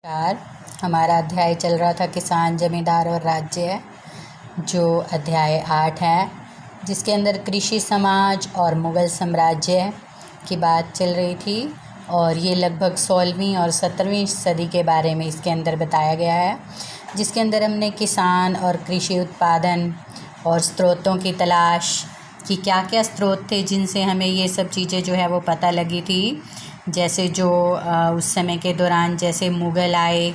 नमस्कार। हमारा अध्याय चल रहा था किसान, जमींदार और राज्य, जो अध्याय 8 है, जिसके अंदर कृषि समाज और मुग़ल साम्राज्य की बात चल रही थी। और ये लगभग 16वीं और 17वीं सदी के बारे में इसके अंदर बताया गया है, जिसके अंदर हमने किसान और कृषि उत्पादन और स्रोतों की तलाश कि क्या क्या स्रोत थे जिनसे हमें ये सब चीज़ें जो है वो पता लगी थी। जैसे जो उस समय के दौरान जैसे मुग़ल आए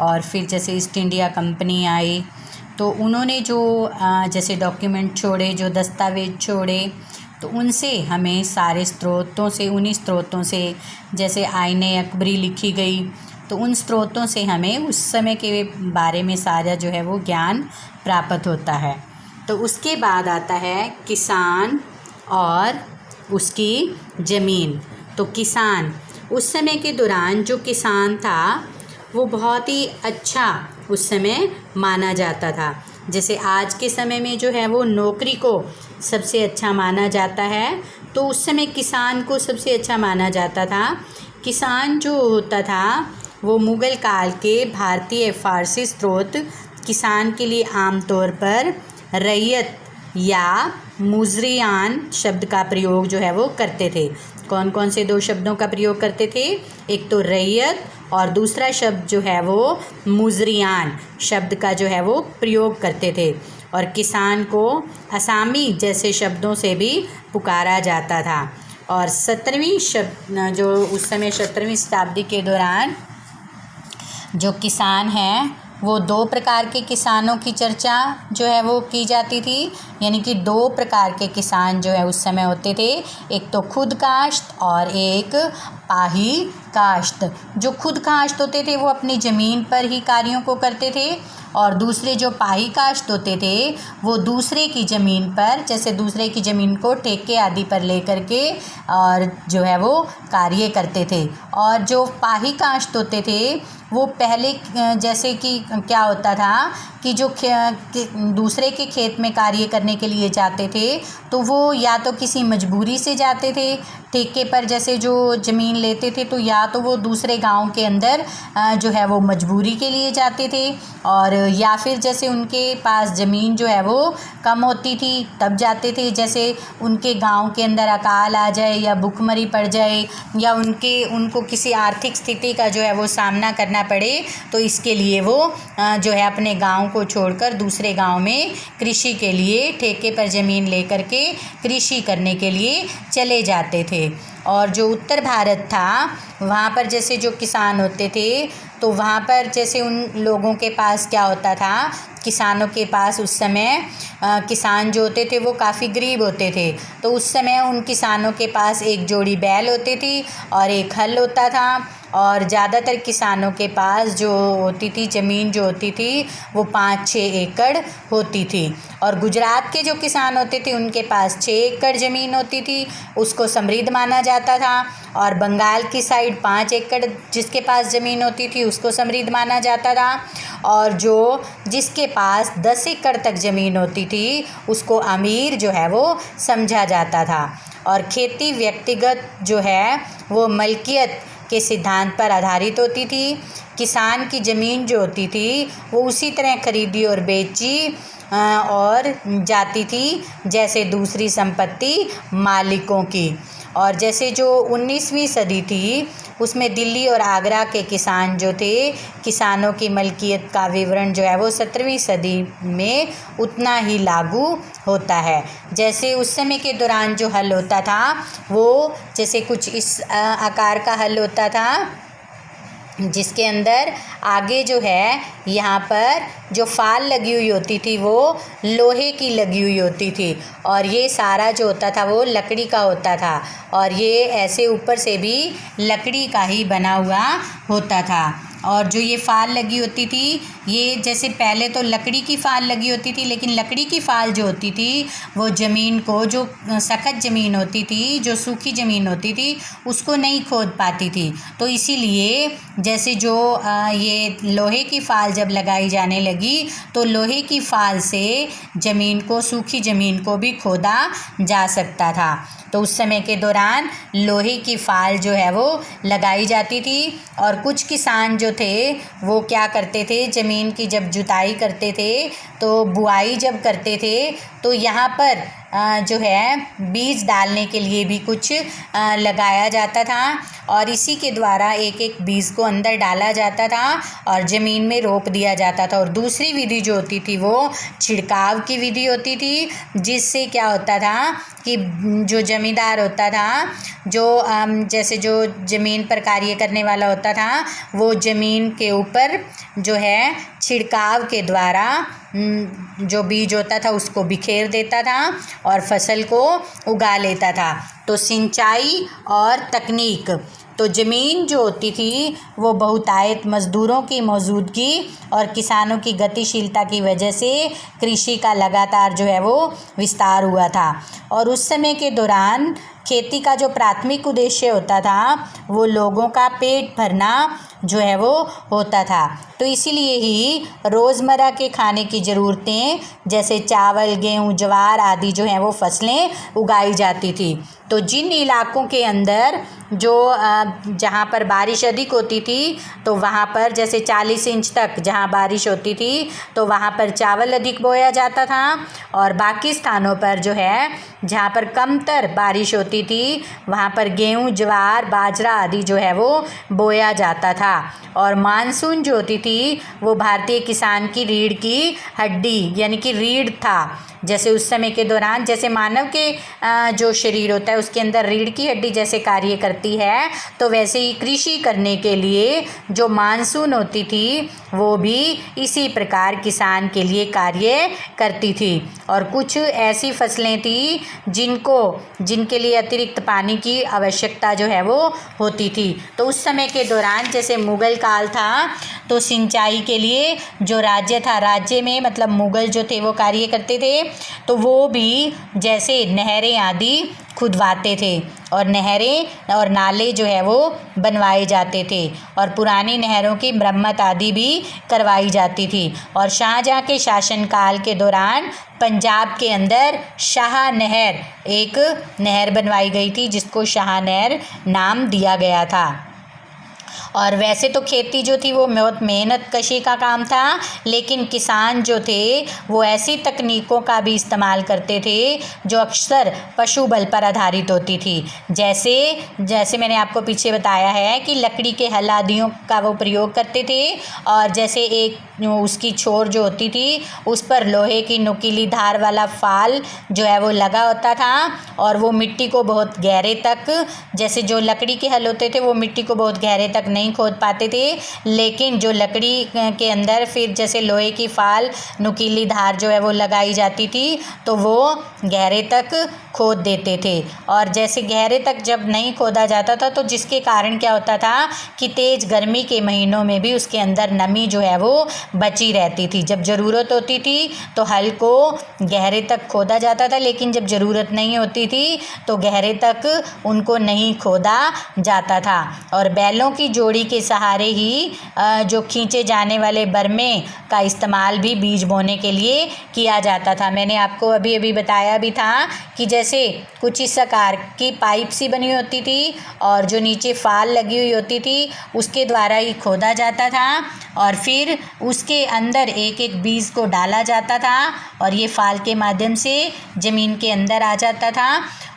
और फिर जैसे ईस्ट इंडिया कंपनी आई, तो उन्होंने जो जैसे डॉक्यूमेंट छोड़े, जो दस्तावेज़ छोड़े, तो उनसे हमें सारे स्रोतों से, उन्हीं स्रोतों से, जैसे आईने अकबरी लिखी गई, तो उन स्रोतों से हमें उस समय के बारे में सारा जो है वो ज्ञान प्राप्त होता है। तो उसके बाद आता है किसान और उसकी ज़मीन। तो किसान, उस समय के दौरान जो किसान था वो बहुत ही अच्छा उस समय माना जाता था। जैसे आज के समय में जो है वो नौकरी को सबसे अच्छा माना जाता है, तो उस समय किसान को सबसे अच्छा माना जाता था। किसान जो होता था वो मुग़ल काल के भारतीय फ़ारसी स्रोत किसान के लिए आमतौर पर रैयत या मुजरियान शब्द का प्रयोग जो है वो करते थे। कौन कौन से दो शब्दों का प्रयोग करते थे? एक तो रैयत और दूसरा शब्द जो है वो मुजरियान शब्द का जो है वो प्रयोग करते थे। और किसान को असामी जैसे शब्दों से भी पुकारा जाता था। और 17वीं जो उस समय 17वीं शताब्दी के दौरान जो किसान हैं, वो दो प्रकार के किसानों की चर्चा जो है वो की जाती थी। यानी कि दो प्रकार के किसान जो है उस समय होते थे, एक तो खुद काश्त और एक पाही काश्त। जो खुद काश्त होते थे वो अपनी ज़मीन पर ही कार्यों को करते थे, और दूसरे जो पाही काश्त होते थे वो दूसरे की ज़मीन पर, जैसे दूसरे की ज़मीन को ठेके आदि पर लेकर के और जो है वो कार्य करते थे। और जो पाही काश्त होते थे वो पहले जैसे कि क्या होता था कि जो दूसरे के खेत में कार्य करने के लिए जाते थे, तो वो या तो किसी मजबूरी से जाते थे ठेके पर, जैसे जो ज़मीन लेते थे, तो या तो वो दूसरे गांव के अंदर जो है वो मजबूरी के लिए जाते थे, और या फिर जैसे उनके पास ज़मीन जो है वो कम होती थी तब जाते थे। जैसे उनके गांव के अंदर अकाल आ जाए या भुखमरी पड़ जाए, या उनको किसी आर्थिक स्थिति का जो है वो सामना करना पड़े, तो इसके लिए वो जो है अपने गांव को छोड़कर दूसरे गांव में कृषि के लिए ठेके पर ज़मीन लेकर के कृषि करने के लिए चले जाते थे। और जो उत्तर भारत था वहाँ पर जैसे जो किसान होते थे, तो वहाँ पर जैसे उन लोगों के पास क्या होता था, किसानों के पास उस समय किसान जो होते थे वो काफ़ी गरीब होते थे, तो उस समय उन किसानों के पास एक जोड़ी बैल होती थी और एक हल होता था। और ज़्यादातर किसानों के पास जो होती थी ज़मीन जो होती थी वो 5-6 एकड़ होती थी। और गुजरात के जो किसान होते थे उनके पास 6 एकड़ ज़मीन होती थी, उसको समृद्ध माना जाता था। और बंगाल की साइड 5 एकड़ जिसके पास ज़मीन होती थी उसको समृद्ध माना जाता था। और जिसके पास 10 एकड़ तक ज़मीन होती थी उसको अमीर जो है वो समझा जाता था। और खेती व्यक्तिगत जो है वो मलकियत के सिद्धांत पर आधारित होती थी। किसान की ज़मीन जो होती थी वो उसी तरह खरीदी और बेची और जाती थी जैसे दूसरी संपत्ति मालिकों की। और जैसे जो 19वीं सदी थी उसमें दिल्ली और आगरा के किसान जो थे, किसानों की मलकियत का विवरण जो है वो 17वीं सदी में उतना ही लागू होता है। जैसे उस समय के दौरान जो हल होता था वो जैसे कुछ इस आकार का हल होता था, जिसके अंदर आगे जो है यहाँ पर जो फाल लगी हुई होती थी वो लोहे की लगी हुई होती थी, और ये सारा जो होता था वो लकड़ी का होता था, और ये ऐसे ऊपर से भी लकड़ी का ही बना हुआ होता था। और जो ये फाल लगी होती थी, ये जैसे पहले तो लकड़ी की फाल लगी होती थी, लेकिन लकड़ी की फाल जो होती थी वो ज़मीन को, जो सख्त ज़मीन होती थी, जो सूखी ज़मीन होती थी, उसको नहीं खोद पाती थी। तो इसीलिए जैसे जो ये लोहे की फाल जब लगाई जाने लगी, तो लोहे की फाल से ज़मीन को, सूखी ज़मीन को भी खोदा जा सकता था। तो उस समय के दौरान लोहे की फाल जो है वो लगाई जाती थी। और कुछ किसान जो जो थे वो क्या करते थे, ज़मीन की जब जुताई करते थे तो बुआई जब करते थे तो यहाँ पर जो है बीज डालने के लिए भी कुछ लगाया जाता था और इसी के द्वारा एक एक बीज को अंदर डाला जाता था और ज़मीन में रोप दिया जाता था। और दूसरी विधि जो होती थी वो छिड़काव की विधि होती थी, जिससे क्या होता था कि जो जमींदार होता था, जो जैसे जो ज़मीन पर कार्य करने वाला होता था, वो ज़मीन के ऊपर जो है छिड़काव के द्वारा जो बीज होता था उसको बिखेर देता था और फसल को उगा लेता था। तो सिंचाई और तकनीक, तो ज़मीन जो होती थी वो बहुतायत मज़दूरों की मौजूदगी और किसानों की गतिशीलता की वजह से कृषि का लगातार जो है वो विस्तार हुआ था। और उस समय के दौरान खेती का जो प्राथमिक उद्देश्य होता था वो लोगों का पेट भरना जो है वो होता था। तो इसीलिए ही रोज़मर्रा के खाने की ज़रूरतें जैसे चावल, गेहूँ, ज्वार आदि जो हैं वो फसलें उगाई जाती थी। तो जिन इलाकों के अंदर जो जहाँ पर बारिश अधिक होती थी तो वहाँ पर जैसे 40 इंच तक जहाँ बारिश होती थी तो वहाँ पर चावल अधिक बोया जाता था और बाकी स्थानों पर जो है जहाँ पर कमतर बारिश होती थी वहाँ पर गेहूँ, ज्वार, बाजरा आदि जो है वो बोया जाता था। और मानसून जो होती थी वो भारतीय किसान की रीढ़ की हड्डी यानी कि रीढ़ था। जैसे उस समय के दौरान जैसे मानव के जो शरीर होता है उसके अंदर रीढ़ की हड्डी जैसे कार्य करती है, तो वैसे ही कृषि करने के लिए जो मानसून होती थी वो भी इसी प्रकार किसान के लिए कार्य करती थी। और कुछ ऐसी फसलें थी जिनके लिए अतिरिक्त पानी की आवश्यकता जो है वो होती थी। तो उस समय के दौरान जैसे मुग़ल काल था तो सिंचाई के लिए जो राज्य था, राज्य में मतलब मुग़ल जो थे वो कार्य करते थे, तो वो भी जैसे नहरें आदि खुदवाते थे और नहरें और नाले जो है वो बनवाए जाते थे और पुरानी नहरों की मरम्मत आदि भी करवाई जाती थी। और शाहजहाँ के शासनकाल के दौरान पंजाब के अंदर शाह नहर एक नहर बनवाई गई थी जिसको शाह नहर नाम दिया गया था। और वैसे तो खेती जो थी वो बहुत मेहनत कशी का काम था, लेकिन किसान जो थे वो ऐसी तकनीकों का भी इस्तेमाल करते थे जो अक्सर पशु बल पर आधारित होती थी। जैसे मैंने आपको पीछे बताया है कि लकड़ी के हल आदियों का वो प्रयोग करते थे और जैसे एक उसकी छोर जो होती थी उस पर लोहे की नुकीली धार वाला फाल जो है वो लगा होता था और वो मिट्टी को बहुत गहरे तक, जैसे जो लकड़ी के हल होते थे वो मिट्टी को बहुत गहरे तक नहीं खोद पाते थे, लेकिन जो लकड़ी के अंदर फिर जैसे लोहे की फाल नुकीली धार जो है वो लगाई जाती थी तो वो गहरे तक खोद देते थे। और जैसे गहरे तक जब नहीं खोदा जाता था तो जिसके कारण क्या होता था कि तेज़ गर्मी के महीनों में भी उसके अंदर नमी जो है वो बची रहती थी। जब ज़रूरत होती थी तो हल को गहरे तक खोदा जाता था, लेकिन जब ज़रूरत नहीं होती थी तो गहरे तक उनको नहीं खोदा जाता था। और बैलों की जोड़ी के सहारे ही जो खींचे जाने वाले बरमे का इस्तेमाल भी बीज बोने के लिए किया जाता था। मैंने आपको अभी अभी बताया भी था कि जैसे कुछ इस आकार की पाइप सी बनी होती थी और जो नीचे फाल लगी हुई होती थी उसके द्वारा ही खोदा जाता था और फिर उसके अंदर एक एक बीज को डाला जाता था और ये फाल के माध्यम से ज़मीन के अंदर आ जाता था।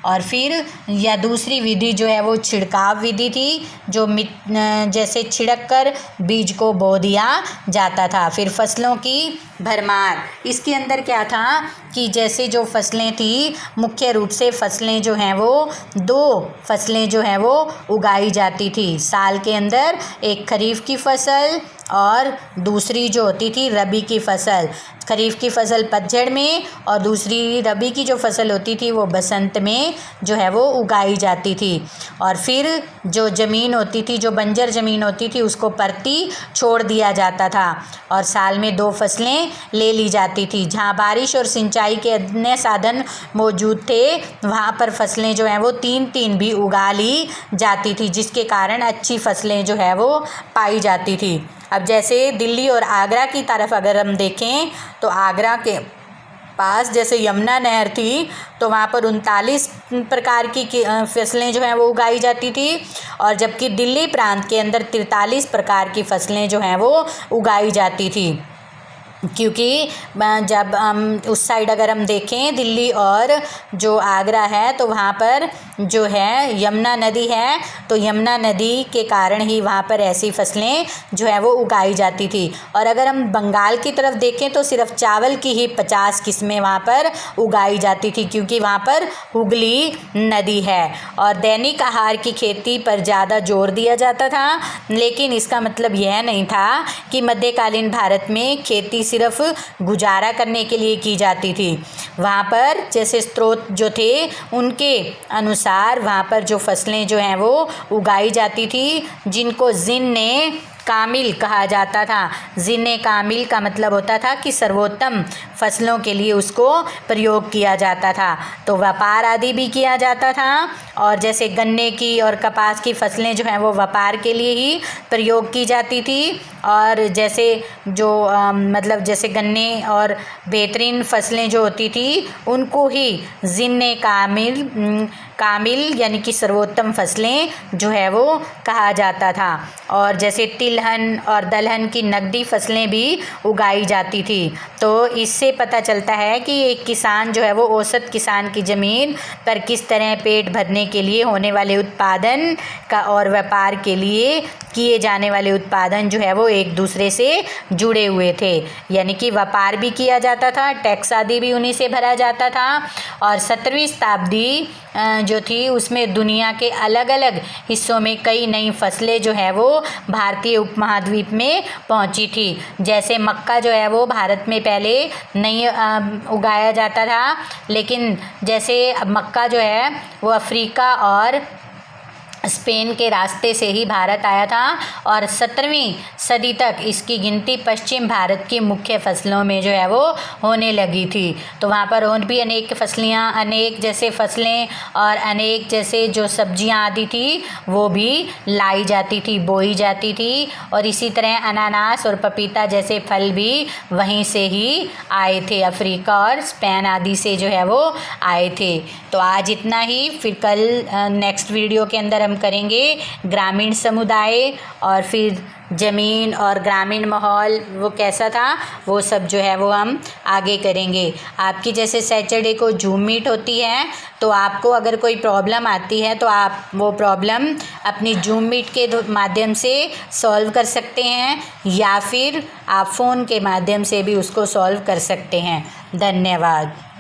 और फिर या दूसरी विधि जो है वो छिड़काव विधि थी, जो जैसे छिड़क कर बीज को बो दिया जाता था। फिर फसलों की भरमार, इसके अंदर क्या था कि जैसे जो फसलें थी मुख्य रूप से फसलें जो हैं वो 2 फसलें जो हैं वो उगाई जाती थी साल के अंदर, एक खरीफ की फसल और दूसरी जो होती थी रबी की फसल। खरीफ की फसल पतझड़ में और दूसरी रबी की जो फसल होती थी वो बसंत में जो है वो उगाई जाती थी। और फिर जो ज़मीन होती थी, जो बंजर ज़मीन होती थी, उसको परती छोड़ दिया जाता था और साल में 2 फसलें ले ली जाती थी। जहाँ बारिश और सिंचाई के अन्य साधन मौजूद थे वहाँ पर फसलें जो हैं वो 3-3 भी उगा ली जाती थी, जिसके कारण अच्छी फसलें जो है वो पाई जाती थी। अब जैसे दिल्ली और आगरा की तरफ अगर हम देखें तो आगरा के पास जैसे यमुना नहर थी तो वहाँ पर 39 प्रकार की फसलें जो हैं वो उगाई जाती थी, और जबकि दिल्ली प्रांत के अंदर 43 प्रकार की फसलें जो हैं वो उगाई जाती थी। क्योंकि जब हम उस साइड अगर हम देखें दिल्ली और जो आगरा है तो वहाँ पर जो है यमुना नदी है, तो यमुना नदी के कारण ही वहाँ पर ऐसी फसलें जो है वो उगाई जाती थी। और अगर हम बंगाल की तरफ देखें तो सिर्फ चावल की ही 50 किस्में वहाँ पर उगाई जाती थी, क्योंकि वहाँ पर हुगली नदी है। और दैनिक आहार की खेती पर ज़्यादा जोर दिया जाता था, लेकिन इसका मतलब यह नहीं था कि मध्यकालीन भारत में खेती सिर्फ गुजारा करने के लिए की जाती थी। वहाँ पर जैसे स्रोत जो थे उनके अनुसार वहाँ पर जो फसलें जो हैं वो उगाई जाती थी, जिनको जिन्ने कामिल कहा जाता था। जिन्ने कामिल का मतलब होता था कि सर्वोत्तम फसलों के लिए उसको प्रयोग किया जाता था। तो व्यापार आदि भी किया जाता था, और जैसे गन्ने की और कपास की फसलें जो हैं वो व्यापार के लिए ही प्रयोग की जाती थी। और जैसे जो मतलब जैसे गन्ने और बेहतरीन फसलें जो होती थी उनको ही जिन्ने कामिल यानी कि सर्वोत्तम फसलें जो है वो कहा जाता था। और जैसे तिलहन और दलहन की नकदी फसलें भी उगाई जाती थी। तो इससे पता चलता है कि एक किसान जो है वो औसत किसान की ज़मीन पर किस तरह पेट भरने के लिए होने वाले उत्पादन का और व्यापार के लिए किए जाने वाले उत्पादन जो है वो एक दूसरे से जुड़े हुए थे। यानी कि व्यापार भी किया जाता था, टैक्स आदि भी उन्हीं से भरा जाता था। और 17वीं शताब्दी जो थी उसमें दुनिया के अलग अलग हिस्सों में कई नई फसलें जो है वो भारतीय उपमहाद्वीप में पहुंची थी। जैसे मक्का जो है वो भारत में पहले नहीं उगाया जाता था, लेकिन जैसे मक्का जो है वो अफ्रीका और स्पेन के रास्ते से ही भारत आया था, और 17वीं सदी तक इसकी गिनती पश्चिम भारत की मुख्य फसलों में जो है वो होने लगी थी। तो वहाँ पर और भी अनेक अनेक जैसे फसलें और अनेक जैसे जो सब्जियाँ आदि थी वो भी लाई जाती थी, बोई जाती थी। और इसी तरह अनानास और पपीता जैसे फल भी वहीं से ही आए थे, अफ्रीका और स्पेन आदि से जो है वो आए थे। तो आज इतना ही, फिर कल नेक्स्ट वीडियो के अंदर करेंगे ग्रामीण समुदाय, और फिर ज़मीन और ग्रामीण माहौल वो कैसा था वो सब जो है वो हम आगे करेंगे। आपकी जैसे सैटरडे को जूम मीट होती है, तो आपको अगर कोई प्रॉब्लम आती है तो आप वो प्रॉब्लम अपनी जूम मीट के माध्यम से सॉल्व कर सकते हैं, या फिर आप फ़ोन के माध्यम से भी उसको सॉल्व कर सकते हैं। धन्यवाद।